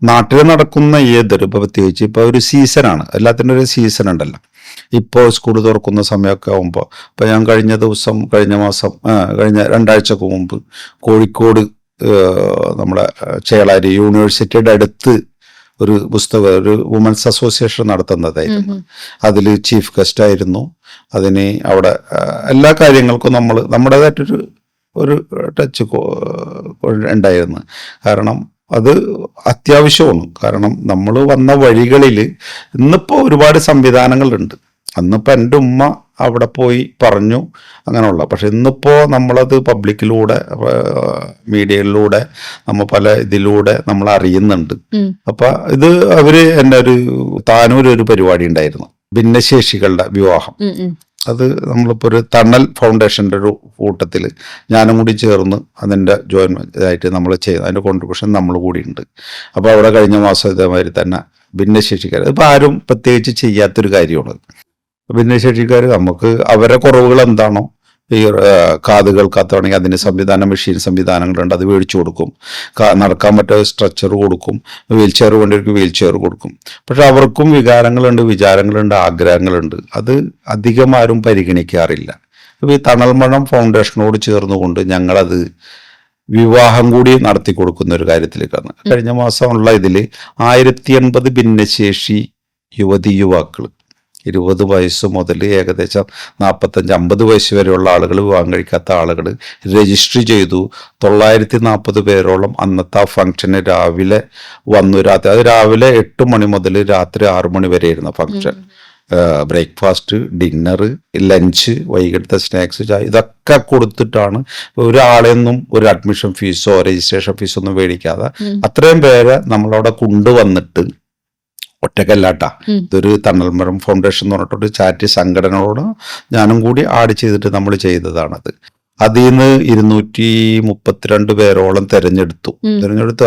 നാട്ടിൽ നടക്കുന്ന ഏതൊരു ഇപ്പോൾ പ്രത്യേകിച്ച് ഇപ്പോൾ ഒരു സീസണാണ്, എല്ലാത്തിനും ഒരു സീസൺ ഉണ്ടല്ലോ. ഇപ്പോൾ സ്കൂൾ തുറക്കുന്ന സമയമൊക്കെ ആകുമ്പോൾ ഇപ്പോൾ ഞാൻ കഴിഞ്ഞ മാസം കഴിഞ്ഞ 2 ആഴ്ചക്ക് മുമ്പ് കോഴിക്കോട് നമ്മുടെ ചേളാരി യൂണിവേഴ്സിറ്റിയുടെ അടുത്ത് ഒരു വുമൻസ് അസോസിയേഷൻ നടത്തുന്നതായിരുന്നു. അതിൽ ചീഫ് ഗസ്റ്റ് ആയിരുന്നു. അതിന് അവിടെ എല്ലാ കാര്യങ്ങൾക്കും നമ്മുടേതായിട്ടൊരു ടച്ച് ഉണ്ടായിരുന്നു. കാരണം അത് അത്യാവശ്യമാണ്. കാരണം നമ്മൾ വന്ന വഴികളിൽ ഇന്നിപ്പോൾ ഒരുപാട് സംവിധാനങ്ങളുണ്ട്. അന്നിപ്പോൾ എൻ്റെ ഉമ്മ അവിടെ പോയി പറഞ്ഞു അങ്ങനെയുള്ള, പക്ഷെ ഇന്നിപ്പോൾ നമ്മളത് പബ്ലിക്കിലൂടെ മീഡിയയിലൂടെ പല ഇതിലൂടെ നമ്മൾ അറിയുന്നുണ്ട്. അപ്പൊ ഇത് എൻ്റെ താനൂരൊരു പരിപാടി ഉണ്ടായിരുന്നു, ഭിന്നശേഷികളുടെ വിവാഹം. അത് നമ്മളിപ്പോൾ ഒരു തണൽ ഫൗണ്ടേഷൻ്റെ ഒരു കൂട്ടത്തിൽ ഞാനും കൂടി ചേർന്ന് അതിൻ്റെ ജോയിൻ ഇതായിട്ട് നമ്മൾ ചെയ്യുന്നത്, അതിൻ്റെ കോൺട്രിബ്യൂഷൻ നമ്മൾ കൂടി ഉണ്ട്. അപ്പോൾ അവിടെ കഴിഞ്ഞ മാസം ഇതേമാതിരി തന്നെ ഭിന്നശേഷിക്കാർ, ഇപ്പോൾ ആരും പ്രത്യേകിച്ച് ചെയ്യാത്തൊരു കാര്യമാണ്. ഭിന്നശേഷിക്കാർ നമുക്ക് അവരുടെ കുറവുകൾ എന്താണോ, ഈ കാത് കേൾക്കാത്തതാണെങ്കിൽ അതിന് മെഷീൻ സംവിധാനങ്ങളുണ്ട്, അത് മേടിച്ചു കൊടുക്കും. നടക്കാൻ പറ്റിയ സ്ട്രെച്ചർ കൊടുക്കും, വീൽ ചെയർ വേണ്ടിയവർക്ക് വീൽ ചെയർ കൊടുക്കും. പക്ഷെ അവർക്കും വികാരങ്ങളുണ്ട്, വിചാരങ്ങളുണ്ട്, ആഗ്രഹങ്ങളുണ്ട്. അത് അധികം ആരും പരിഗണിക്കാറില്ല. ഇപ്പോൾ ഈ തണൽമണം ഫൗണ്ടേഷനോട് ചേർന്നുകൊണ്ട് ഞങ്ങളത് വിവാഹം കൂടി നടത്തി കൊടുക്കുന്ന ഒരു കാര്യത്തിലേക്കാണ്. കഴിഞ്ഞ മാസമുള്ള ഇതിൽ 1080 ഭിന്നശേഷി യുവാക്കൾ 20 വയസ്സ് മുതൽ ഏകദേശം 45-50 വയസ്സ് വരെയുള്ള ആളുകൾ, വിവാഹം കഴിക്കാത്ത ആളുകൾ രജിസ്റ്റർ ചെയ്തു. 940 പേരോളം അന്നത്തെ ആ ഫംഗ്ഷന് രാവിലെ വന്നു. അത് രാവിലെ 8 മണി മുതൽ രാത്രി 6 മണി വരെ ആയിരുന്നു ഫംഗ്ഷൻ. ബ്രേക്ക്ഫാസ്റ്റ്, ഡിന്നർ, ലഞ്ച്, വൈകിട്ടത്തെ സ്നാക്സ്, ചായ, ഇതൊക്കെ കൊടുത്തിട്ടാണ്. ഒരാളെയൊന്നും ഒരു അഡ്മിഷൻ ഫീസോ രജിസ്ട്രേഷൻ ഫീസോ ഒന്നും മേടിക്കാതെ അത്രയും പേരെ നമ്മളവിടെ കൊണ്ടുവന്നിട്ട്, ഒറ്റക്കല്ലാട്ടാ, ഇതൊരു തണൽമരം ഫൗണ്ടേഷൻ എന്ന് പറഞ്ഞിട്ടൊരു ചാരിറ്റി സംഘടനകളോട് ഞാനും കൂടി ആഡ് ചെയ്തിട്ട് നമ്മൾ ചെയ്തതാണത്. അതിൽ നിന്ന് 232 പേരോളം തെരഞ്ഞെടുത്തു.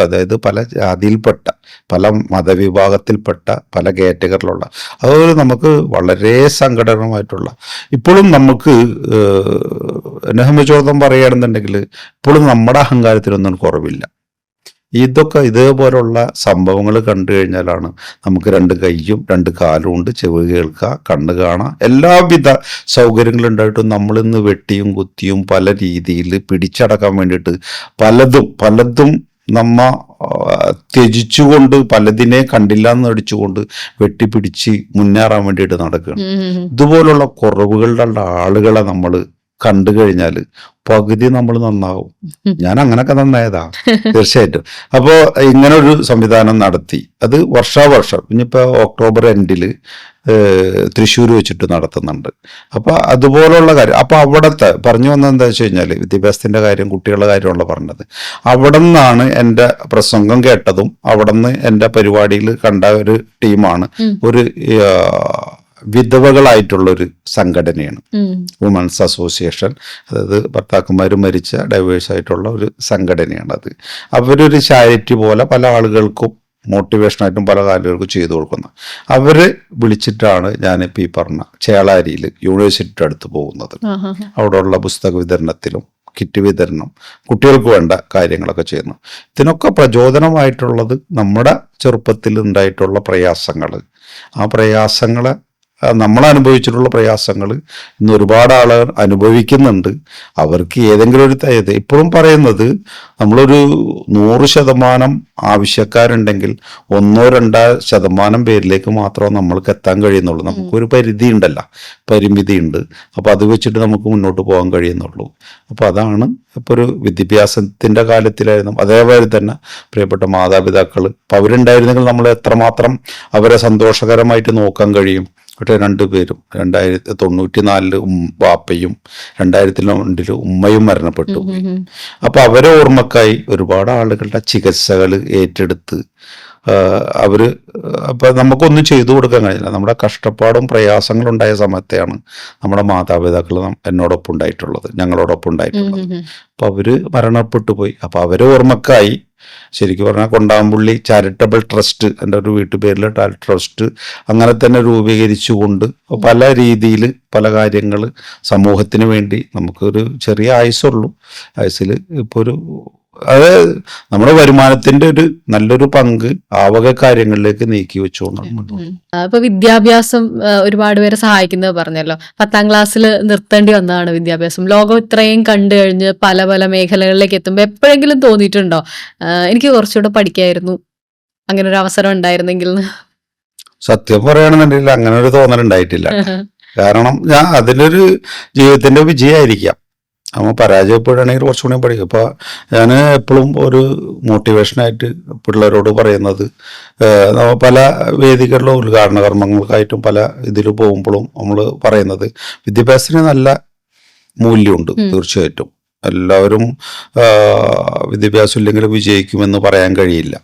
അതായത് പല ജാതിയിൽപ്പെട്ട, പല മതവിഭാഗത്തിൽപ്പെട്ട, പല കാറ്റഗറിയിലുള്ള, അതുപോലെ നമുക്ക് വളരെ സംഘടനമായിട്ടുള്ള, ഇപ്പോഴും നമുക്ക് എന്നെ സംബന്ധിച്ചിടത്തോളം പറയുകയാണെന്നുണ്ടെങ്കിൽ ഇപ്പോഴും നമ്മുടെ അഹങ്കാരത്തിനൊന്നും കുറവില്ല. ഇതേപോലുള്ള സംഭവങ്ങൾ കണ്ടു കഴിഞ്ഞാലാണ് നമുക്ക് 2 കൈയും 2 കാലും ഉണ്ട്, ചെവി കേൾക്കുക, കണ്ണ് കാണാം, എല്ലാവിധ സൗകര്യങ്ങളും ഉണ്ടായിട്ടും നമ്മളിന്ന് വെട്ടിയും കുത്തിയും പല രീതിയിൽ പിടിച്ചടക്കാൻ വേണ്ടിയിട്ട് പലതും ത്യജിച്ചുകൊണ്ട്, പലതിനെ കണ്ടില്ല എന്ന് അടിച്ചുകൊണ്ട് വെട്ടിപ്പിടിച്ച് മുന്നേറാൻ വേണ്ടിയിട്ട് നടക്കുകയാണ്. ഇതുപോലുള്ള കുറവുകളുടെ ആളുകളെ നമ്മൾ കണ്ടു കഴിഞ്ഞാൽ പകുതി നമ്മൾ നന്നാവും. ഞാൻ അങ്ങനൊക്കെ നന്നായതാ തീർച്ചയായിട്ടും. അപ്പോൾ ഇങ്ങനെ ഒരു സംവിധാനം നടത്തി, അത് വർഷാവർഷം ഇനിയിപ്പോൾ ഒക്ടോബർ എൻഡില് തൃശ്ശൂർ വെച്ചിട്ട് നടത്തുന്നുണ്ട്. അപ്പൊ അതുപോലുള്ള കാര്യം. അപ്പൊ അവിടത്തെ പറഞ്ഞു വന്നത് എന്താ വെച്ച് കഴിഞ്ഞാൽ, വിദ്യാഭ്യാസത്തിന്റെ കാര്യം, കുട്ടികളുടെ കാര്യമുള്ള പറഞ്ഞത്. അവിടെ നിന്നാണ് എൻ്റെ പ്രസംഗം കേട്ടതും അവിടെ നിന്ന് എൻ്റെ പരിപാടിയിൽ കണ്ട ഒരു ടീമാണ്, ഒരു വിധവകളായിട്ടുള്ളൊരു സംഘടനയാണ് വുമൻസ് അസോസിയേഷൻ. അതായത് ഭർത്താക്കന്മാർ മരിച്ച ഡൈവേഴ്സ് ആയിട്ടുള്ള ഒരു സംഘടനയാണ് അത്. അവരൊരു ചാരിറ്റി പോലെ പല ആളുകൾക്കും മോട്ടിവേഷനായിട്ടും പല കാര്യങ്ങൾക്കും ചെയ്തു കൊടുക്കുന്നത്. അവരെ വിളിച്ചിട്ടാണ് ഞാനിപ്പോൾ ഈ പറഞ്ഞ ചേളാരിയിൽ യൂണിവേഴ്സിറ്റിയുടെ അടുത്ത് പോകുന്നത്. അവിടെയുള്ള പുസ്തക വിതരണത്തിലും കിറ്റ് വിതരണം, കുട്ടികൾക്ക് വേണ്ട കാര്യങ്ങളൊക്കെ ചെയ്യുന്നു. ഇതിനൊക്കെ പ്രചോദനമായിട്ടുള്ളത് നമ്മുടെ ചെറുപ്പത്തിൽ ഉണ്ടായിട്ടുള്ള പ്രയാസങ്ങൾ. ആ പ്രയാസങ്ങളെ, നമ്മൾ അനുഭവിച്ചിട്ടുള്ള പ്രയാസങ്ങൾ ഇന്ന് ഒരുപാട് ആളുകൾ അനുഭവിക്കുന്നുണ്ട്. അവർക്ക് ഏതെങ്കിലും ഒരു ഇപ്പോഴും പറയുന്നത്, നമ്മളൊരു 100% ആവശ്യക്കാരുണ്ടെങ്കിൽ 1-2% പേരിലേക്ക് മാത്രമേ നമ്മൾക്ക് എത്താൻ കഴിയുന്നുള്ളൂ. നമുക്കൊരു പരിധി ഉണ്ടല്ലോ, പരിമിതി ഉണ്ട്. അപ്പോൾ അത് വെച്ചിട്ട് നമുക്ക് മുന്നോട്ട് പോകാൻ കഴിയുന്നുള്ളൂ. അപ്പോൾ അതാണ് ഇപ്പോൾ ഒരു വിദ്യാഭ്യാസത്തിൻ്റെ കാര്യത്തിലായിരുന്നു. അതേപോലെ തന്നെ പ്രിയപ്പെട്ട മാതാപിതാക്കൾ, അപ്പോൾ അവരുണ്ടായിരുന്നെങ്കിൽ നമ്മൾ എത്രമാത്രം അവരെ സന്തോഷകരമായിട്ട് നോക്കാൻ കഴിയും. പക്ഷേ 2 പേരും 1994 വാപ്പയും 2002 ഉമ്മയും മരണപ്പെട്ടു. അപ്പൊ അവരെ ഓർമ്മക്കായി ഒരുപാട് ആളുകളുടെ ചികിത്സകൾ ഏറ്റെടുത്ത് അപ്പൊ നമുക്കൊന്നും ചെയ്തു കൊടുക്കാൻ കഴിഞ്ഞില്ല. നമ്മുടെ കഷ്ടപ്പാടും പ്രയാസങ്ങളും ഉണ്ടായ സമയത്തെയാണ് നമ്മുടെ മാതാപിതാക്കൾ എന്നോടൊപ്പം ഉണ്ടായിട്ടുള്ളത്, ഞങ്ങളോടൊപ്പം ഉണ്ടായിട്ടുള്ളത്. അപ്പൊ അവര് മരണപ്പെട്ടു പോയി. അപ്പൊ അവരെ ഓർമ്മക്കായി ശരിക്കും പറഞ്ഞാൽ കൊണ്ടാമ്പുള്ളി ചാരിറ്റബിൾ ട്രസ്റ്റ്, എൻ്റെ ഒരു വീട്ടുപേരിലെ ട്രസ്റ്റ് അങ്ങനെ തന്നെ രൂപീകരിച്ചുകൊണ്ട് പല രീതിയിൽ പല കാര്യങ്ങൾ സമൂഹത്തിന് വേണ്ടി, നമുക്കൊരു ചെറിയ ആയുസ്സുള്ളൂ, ആയുസ്സിൽ ഇപ്പോൾ ഒരു അത് നമ്മുടെ വരുമാനത്തിന്റെ ഒരു നല്ലൊരു പങ്ക് ആ വക കാര്യങ്ങളിലേക്ക് നീക്കി വെച്ചുകൊണ്ടാണ് മുന്നോട്ട്. ഇപ്പൊ വിദ്യാഭ്യാസം ഒരുപാട് പേരെ സഹായിക്കുന്നത് പറഞ്ഞല്ലോ. 10ാം ക്ലാസ്സിൽ നിർത്തേണ്ടി വന്നതാണ് വിദ്യാഭ്യാസം. ലോകം ഇത്രയും കണ്ടു കഴിഞ്ഞ് പല പല മേഖലകളിലേക്ക് എത്തുമ്പോൾ എപ്പോഴെങ്കിലും തോന്നിയിട്ടുണ്ടോ എനിക്ക് കുറച്ചുകൂടെ പഠിക്കായിരുന്നു, അങ്ങനെ ഒരു അവസരം ഉണ്ടായിരുന്നെങ്കിൽ? സത്യം പറയുകയാണെന്നുണ്ടെങ്കിൽ അങ്ങനെ ഒരു തോന്നലുണ്ടായിട്ടില്ല. കാരണം ഞാൻ അതിലൊരു ജീവിതത്തിന്റെ വിജയമായിരിക്കാം. നമ്മൾ പരാജയപ്പെടുകയാണെങ്കിൽ കുറച്ചുകൂടി പഠിക്കും. ഇപ്പോൾ ഞാൻ എപ്പോഴും ഒരു മോട്ടിവേഷനായിട്ട് പിള്ളേരോട് പറയുന്നത്, നമ്മൾ പല വേദികളിലും ഉദ്ഘാടന കർമ്മങ്ങൾക്കായിട്ടും പല ഇതിൽ പോകുമ്പോഴും നമ്മൾ പറയുന്നത് വിദ്യാഭ്യാസത്തിന് നല്ല മൂല്യമുണ്ട്. തീർച്ചയായിട്ടും എല്ലാവരും വിദ്യാഭ്യാസം ഇല്ലെങ്കിൽ വിജയിക്കുമെന്ന് പറയാൻ കഴിയില്ല.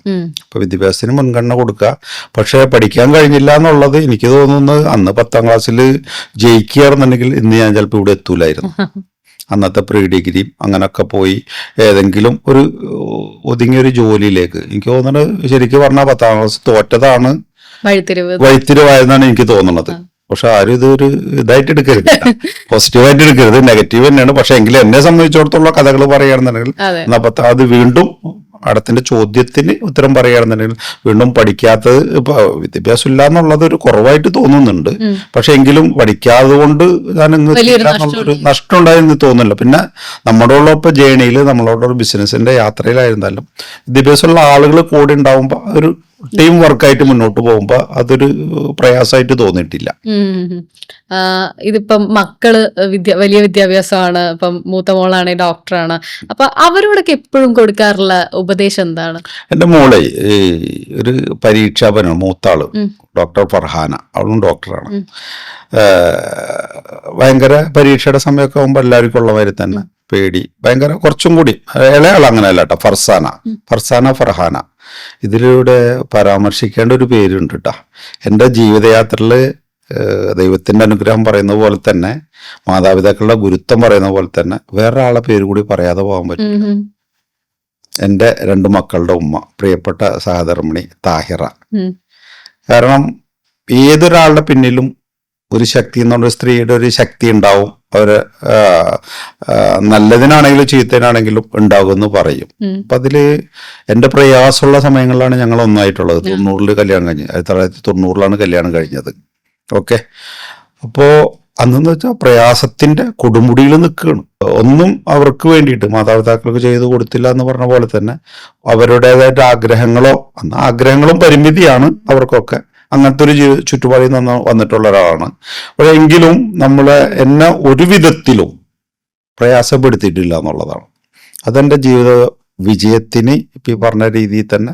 അപ്പൊ വിദ്യാഭ്യാസത്തിന് മുൻഗണന കൊടുക്കുക. പക്ഷെ പഠിക്കാൻ കഴിഞ്ഞില്ല എന്നുള്ളത് എനിക്ക് തോന്നുന്നത് അന്ന് 10ാം ക്ലാസ്സിൽ ജയിക്കുകയാണെന്നുണ്ടെങ്കിൽ ഇന്ന് ഞാൻ ചിലപ്പോൾ ഇവിടെ എത്തൂലായിരുന്നു. അന്നത്തെ പ്രീ ഡിഗ്രിയും അങ്ങനൊക്കെ പോയി ഏതെങ്കിലും ഒരു ഒതുങ്ങിയൊരു ജോലിയിലേക്ക്, എനിക്ക് തോന്നുന്നത് ശരിക്കും പറഞ്ഞാൽ 10ാം ക്ലാസ് തോറ്റതാണ് വഴിത്തിരിവായെന്നാണ് എനിക്ക് തോന്നുന്നത്. പക്ഷെ ആരും ഇതൊരു ഇതായിട്ട് എടുക്കരുത്, പോസിറ്റീവായിട്ട് എടുക്കരുത്, നെഗറ്റീവ് തന്നെയാണ്. പക്ഷെ എങ്കിലും എന്നെ സംബന്ധിച്ചിടത്തോളം കഥകൾ പറയുകയാണെന്നുണ്ടെങ്കിൽ അത് വീണ്ടും അടുത്തിന്റെ ചോദ്യത്തിന് ഉത്തരം പറയുകയാണെന്നുണ്ടെങ്കിൽ വീണ്ടും പഠിക്കാത്തത് ഇപ്പൊ വിദ്യാഭ്യാസം ഇല്ല എന്നുള്ളത് ഒരു കുറവായിട്ട് തോന്നുന്നുണ്ട്. പക്ഷെ എങ്കിലും പഠിക്കാതെ കൊണ്ട് ഞാനൊരു നഷ്ടം ഉണ്ടായെന്ന് തോന്നുന്നില്ല. പിന്നെ നമ്മളോടുള്ള ഇപ്പൊ ജേണിയിൽ നമ്മളോടൊരു ബിസിനസിന്റെ യാത്രയിലായിരുന്നാലും വിദ്യാഭ്യാസമുള്ള ആളുകൾ കൂടെ ഉണ്ടാവുമ്പോ ഒരു ടീം വർക്കായിട്ട് മുന്നോട്ട് പോകുമ്പോ അതൊരു പ്രയാസമായിട്ട് തോന്നിയിട്ടില്ല. ഇതിപ്പം മക്കള് വലിയ വിദ്യാഭ്യാസമാണ്, ഇപ്പം മൂത്ത മോളാണെങ്കിൽ ഡോക്ടറാണ്. അപ്പൊ അവരോടൊക്കെ എപ്പോഴും കൊടുക്കാറുള്ള ഉപദേശം എന്താണ്? എന്റെ മോളെ ഒരു പരീക്ഷാപനം, മൂത്താള് ഡോക്ടർ ഫർഹാന, അവളും ഡോക്ടറാണ്. ഭയങ്കര പരീക്ഷയുടെ സമയമൊക്കെ ആകുമ്പോൾ എല്ലാവർക്കും ഉള്ളവര് തന്നെ പേടി ഭയങ്കര. കുറച്ചും കൂടി ഇളയാൾ അങ്ങനെയല്ല കേട്ടോ, ഫർസാന ഫർഹാന. ഇതിലൂടെ പരാമർശിക്കേണ്ട ഒരു പേരുണ്ട് കേട്ടോ. എൻ്റെ ജീവിതയാത്രയിൽ ദൈവത്തിന്റെ അനുഗ്രഹം പറയുന്ന പോലെ തന്നെ, മാതാപിതാക്കളുടെ ഗുരുത്വം പറയുന്ന പോലെ തന്നെ വേറൊരാളെ പേര് കൂടി പറയാതെ പോകാൻ പറ്റും. എൻ്റെ 2 മക്കളുടെ ഉമ്മ, പ്രിയപ്പെട്ട സഹധർമ്മിണി താഹിറ. കാരണം ഏതൊരാളുടെ പിന്നിലും ഒരു ശക്തി എന്നുള്ള സ്ത്രീയുടെ ഒരു ശക്തി ഉണ്ടാവും. അവര് നല്ലതിനാണെങ്കിലും ചീത്തനാണെങ്കിലും ഉണ്ടാകുമെന്ന് പറയും. അപ്പൊ അതില് എൻ്റെ പ്രയാസമുള്ള സമയങ്ങളിലാണ് ഞങ്ങൾ ഒന്നായിട്ടുള്ളത്. 90 കല്യാണം കഴിഞ്ഞ്, 1990 കല്യാണം കഴിഞ്ഞത്. ഓക്കെ, അപ്പോ അന്നെന്ന് വെച്ചാൽ പ്രയാസത്തിന്റെ കൊടുമുടിയിൽ നിൽക്കുകയാണ്. ഒന്നും അവർക്ക് വേണ്ടിയിട്ട് മാതാപിതാക്കൾക്ക് ചെയ്തു കൊടുത്തില്ല എന്ന് പറഞ്ഞ പോലെ തന്നെ അവരുടേതായിട്ട് ആഗ്രഹങ്ങളോ, അന്ന് ആഗ്രഹങ്ങളും പരിമിതിയാണ് അവർക്കൊക്കെ. അങ്ങനത്തെ ഒരു ചുറ്റുപാടിൽ നിന്ന് വന്നിട്ടുള്ള ഒരാളാണ്. എങ്കിലും എന്നെ ഒരു വിധത്തിലും പ്രയാസപ്പെടുത്തിയിട്ടില്ല എന്നുള്ളതാണ്. അതെൻ്റെ ജീവിത വിജയത്തിന് ഇപ്പം ഈ പറഞ്ഞ രീതിയിൽ തന്നെ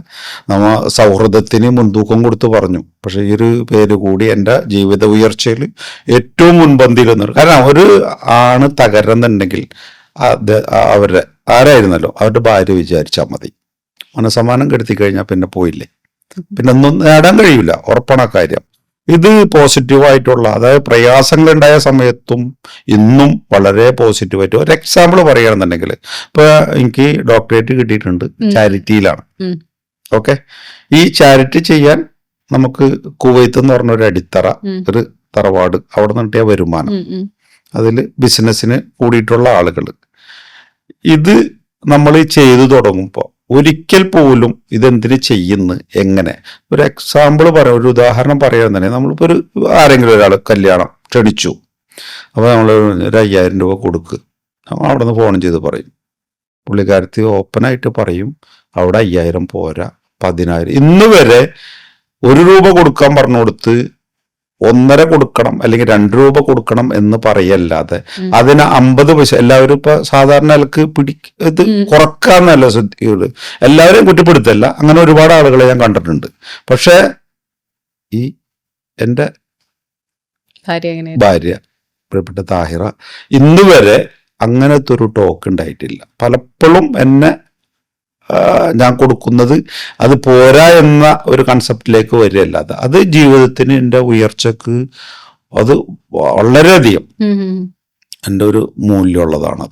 സൗഹൃദത്തിന് മുൻതൂക്കം കൊടുത്ത് പറഞ്ഞു. പക്ഷെ ഈ ഒരു പേര് കൂടി എൻ്റെ ജീവിത ഉയർച്ചയിൽ ഏറ്റവും മുൻപന്തിയിൽ നിന്നു. കാരണം ഒരു ആണ് തകരുന്നുണ്ടെങ്കിൽ അവരുടെ ആരായിരുന്നല്ലോ അവരുടെ ഭാര്യ വിചാരിച്ചാൽ മതി. മനസ്സമാനം കെടുത്തി കഴിഞ്ഞാൽ പിന്നെ പോയില്ലേ, പിന്നെ ഒന്നും നേടാൻ കഴിയില്ല, ഉറപ്പാണ് കാര്യം. ഇത് പോസിറ്റീവായിട്ടുള്ള, അതായത് പ്രയാസങ്ങൾ ഉണ്ടായ സമയത്തും ഇന്നും വളരെ പോസിറ്റീവായിട്ട്. ഒരു എക്സാമ്പിൾ പറയുകയാണെന്നുണ്ടെങ്കിൽ, ഇപ്പൊ എനിക്ക് ഡോക്ടറേറ്റ് കിട്ടിയിട്ടുണ്ട് ചാരിറ്റിയിലാണ്. ഓക്കെ, ഈ ചാരിറ്റി ചെയ്യാൻ നമുക്ക് കുവൈത്ത് എന്ന് പറഞ്ഞ ഒരു അടിത്തറ, ഒരു തറവാട്, അവിടെ നിന്ന് കിട്ടിയ വരുമാനം, അതിൽ ബിസിനസ്സിന് കൂടിയിട്ടുള്ള ആളുകൾ, ഇത് നമ്മൾ ചെയ്തു തുടങ്ങുമ്പോൾ ഒരിക്കൽ പോലും ഇതെന്തിനു ചെയ്യുന്നു, എങ്ങനെ, ഒരു എക്സാമ്പിൾ പറയാം, ഒരു ഉദാഹരണം പറയാൻ തന്നെ, നമ്മളിപ്പോൾ ആരെങ്കിലും ഒരാൾ കല്യാണം ക്ഷണിച്ചു, അപ്പോൾ നമ്മൾ ഒരു 5000 രൂപ കൊടുക്കുക. നമ്മൾ അവിടെ നിന്ന് ഫോൺ ചെയ്ത് പറയും, പുള്ളിക്കാരത്തി ഓപ്പണായിട്ട് പറയും അവിടെ 5000 പോരാ, 10000. ഇന്ന് വരെ 1 രൂപ കൊടുക്കാൻ പറഞ്ഞു കൊടുത്ത് 1.5 കൊടുക്കണം അല്ലെങ്കിൽ 2 രൂപ കൊടുക്കണം എന്ന് പറയല്ലാതെ അതിന് 50 പൈസ. എല്ലാവരും ഇപ്പൊ സാധാരണ ആൾക്ക് ഇത് കുറക്കാന്നല്ല ശ്രദ്ധിക്കുള്ളൂ, എല്ലാവരെയും കുറ്റപ്പെടുത്തല്ല, അങ്ങനെ ഒരുപാട് ആളുകളെ ഞാൻ കണ്ടിട്ടുണ്ട്. പക്ഷെ ഈ എൻ്റെ ഭാര്യ പ്രിയപ്പെട്ട താഹിറ ഇന്ന് വരെ അങ്ങനത്തെ ഒരു ടോക്ക് ഉണ്ടായിട്ടില്ല. പലപ്പോഴും എന്നെ ഞാൻ കൊടുക്കുന്നത് അത് പോരാ എന്ന ഒരു കൺസെപ്റ്റിലേക്ക് വരികയല്ലാതെ അത് ജീവിതത്തിന്, എൻ്റെ ഉയർച്ചക്ക് അത് വളരെയധികം എൻ്റെ ഒരു മൂല്യമുള്ളതാണ്.